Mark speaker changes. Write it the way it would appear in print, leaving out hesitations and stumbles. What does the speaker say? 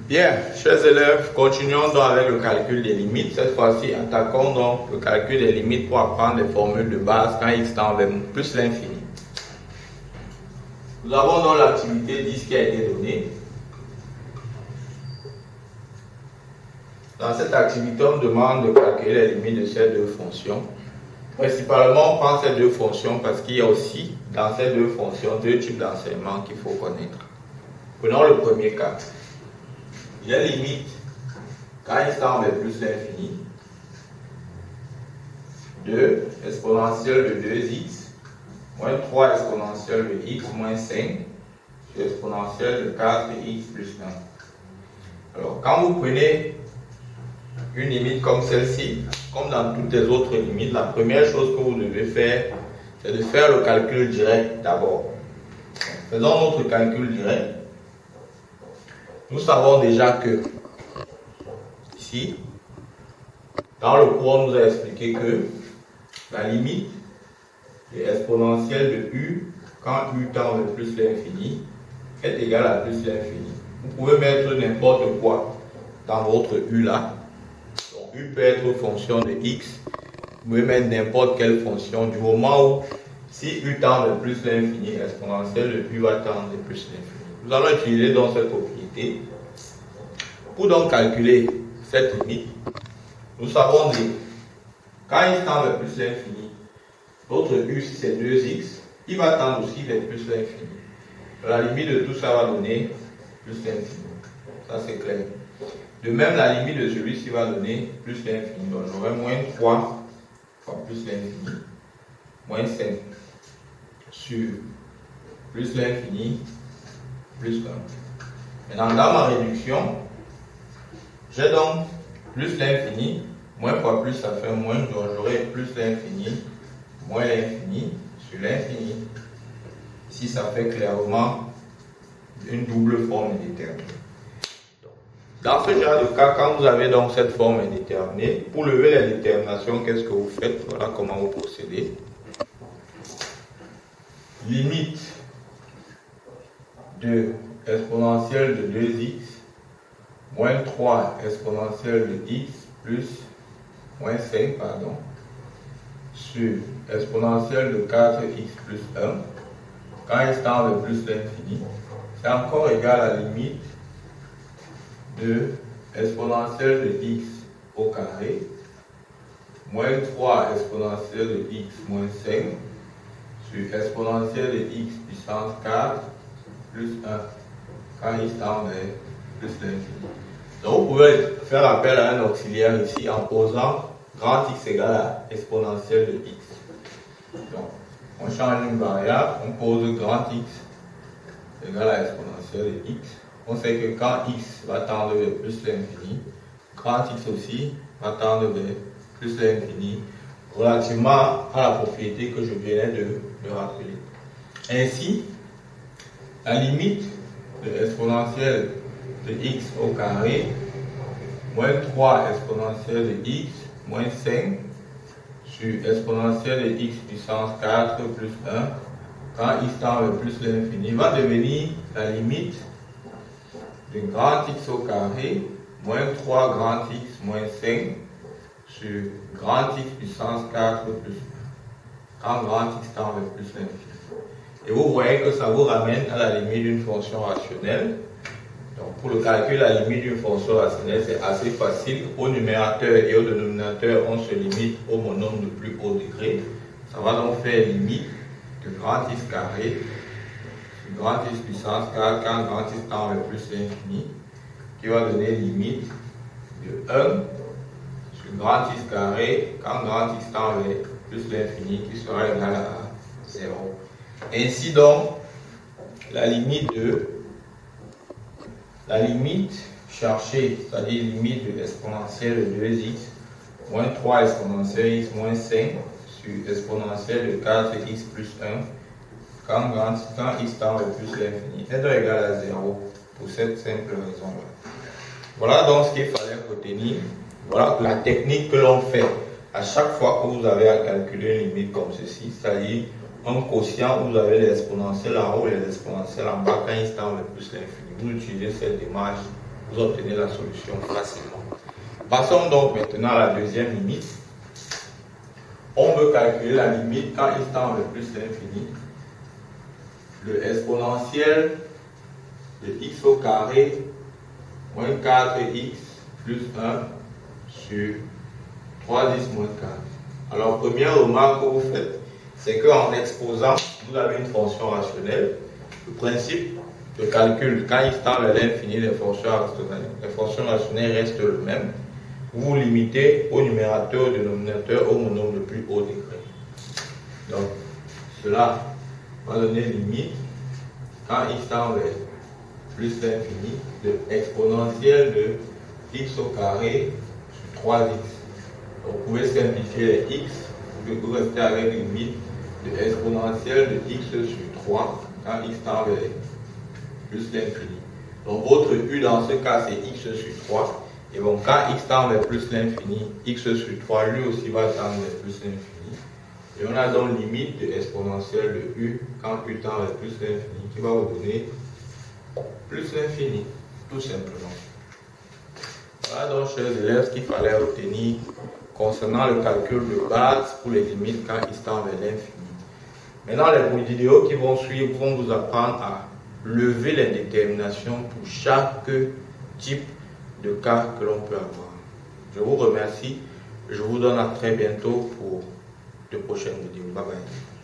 Speaker 1: Bien, chers élèves, continuons donc avec le calcul des limites. Cette fois-ci, attaquons donc le calcul des limites pour apprendre les formules de base quand x tend vers plus l'infini. Nous avons donc l'activité 10 qui a été donnée. Dans cette activité, on demande de calculer les limites de ces deux fonctions. Principalement, on prend ces deux fonctions parce qu'il y a aussi dans ces deux fonctions deux types d'enseignements qu'il faut connaître. Prenons le premier cas. Les limites, quand x tend vers plus l'infini, de exponentielle de 2x moins 3 exponentielle de x moins 5 sur exponentielle de 4x plus 1. Alors, quand vous prenez une limite comme celle-ci, comme dans toutes les autres limites, la première chose que vous devez faire, c'est de faire le calcul direct d'abord. Faisons notre calcul direct. Nous savons déjà que ici, dans le cours, on nous a expliqué que la limite de exponentielle de u, quand u tend vers plus l'infini, est égale à plus l'infini. Vous pouvez mettre n'importe quoi dans votre u là. Donc u peut être fonction de x. Vous pouvez mettre n'importe quelle fonction du moment où, si u tend vers plus l'infini, exponentielle de u va tendre vers plus l'infini. Nous allons utiliser donc cette propriété. Pour donc calculer cette limite, nous savons que quand il tend vers plus l'infini, notre u, si c'est 2x, il va tendre aussi vers plus l'infini. La limite de tout ça va donner plus l'infini. Ça c'est clair. De même, la limite de celui-ci va donner plus l'infini. Donc j'aurai moins 3 fois plus l'infini, moins 5 sur plus l'infini, plus 1. Maintenant, dans ma réduction, j'ai donc plus l'infini, moins fois plus ça fait moins, donc j'aurai plus l'infini, moins l'infini sur l'infini. Ici, ça fait clairement une double forme indéterminée. Dans ce genre de cas, quand vous avez donc cette forme indéterminée, pour lever la détermination, qu'est-ce que vous faites? Voilà comment vous procédez. Limite de exponentielle de 2x moins 3 exponentielle de x plus moins 5, pardon, sur exponentielle de 4x plus 1, quand x tend vers plus l'infini, c'est encore égal à la limite de exponentielle de x au carré, moins 3 exponentielle de x moins 5, sur exponentielle de x puissance 4 plus 1, quand x tend vers plus l'infini. Donc vous pouvez faire appel à un auxiliaire ici en posant grand x égale à exponentielle de x. Donc on change une variable, on pose grand x égale à exponentielle de x. On sait que quand x va tendre vers plus l'infini, grand x aussi va tendre vers plus l'infini, relativement à la propriété que je viens de rappeler. Ainsi, la limite de exponentielle de x au carré, moins 3 exponentielle de x, moins 5, sur exponentielle de x puissance 4 plus 1, quand x tend vers plus l'infini, va devenir la limite de grand x au carré, moins 3 grand x, moins 5, sur grand x puissance 4 plus 1, quand grand x tend vers plus l'infini. Et vous voyez que ça vous ramène à la limite d'une fonction rationnelle. Donc pour le calcul, la limite d'une fonction rationnelle, c'est assez facile. Au numérateur et au dénominateur, on se limite au monome de plus haut degré. Ça va donc faire limite de grand x carré sur grand x puissance 4 quand grand x tend vers plus l'infini, qui va donner limite de 1 sur grand x carré quand grand x tend vers plus l'infini, qui sera égal à 0. Ainsi donc, la limite cherchée, c'est-à-dire limite de l'exponentielle de 2x moins 3 exponentielle x moins 5 sur exponentielle de 4x plus 1 quand x tend vers plus l'infini est égal à 0 pour cette simple raison-là. Voilà donc ce qu'il fallait retenir. Voilà la technique que l'on fait à chaque fois que vous avez à calculer une limite comme ceci, c'est-à-dire un quotient où vous avez les exponentielles en haut et les exponentielles en bas quand x tend vers plus l'infini. Vous utilisez cette démarche vous obtenez la solution facilement. Passons donc maintenant à la deuxième limite. On veut calculer la limite quand x tend vers plus l'infini. Le exponentiel de x au carré moins 4x plus 1 sur 3x moins 4. Alors, première remarque que vous faites, c'est qu'en exposant, vous avez une fonction rationnelle. Le principe de calcul, quand il tend vers l'infini, les fonctions rationnelles restent le même. Vous limitez au numérateur, au dénominateur, au nombre le plus haut degré. Donc, cela va donner limite quand x tend vers plus l'infini de exponentielle de x au carré sur 3x. Donc, vous pouvez simplifier les x, vous restez avec limite de exponentielle de x sur 3 quand x tend vers plus l'infini. Donc votre u dans ce cas c'est x sur 3. Et bon, quand x tend vers plus l'infini, x sur 3 lui aussi va tendre vers plus l'infini. Et on a donc limite de exponentielle de u quand u tend vers plus l'infini qui va vous donner plus l'infini, tout simplement. Voilà donc, chers élèves, ce qu'il fallait obtenir concernant le calcul de base pour les limites quand x tend vers l'infini. Maintenant, les vidéos qui vont suivre vont vous apprendre à lever les déterminations pour chaque type de cas que l'on peut avoir. Je vous remercie. Je vous donne à très bientôt pour de prochaines vidéos. Bye bye.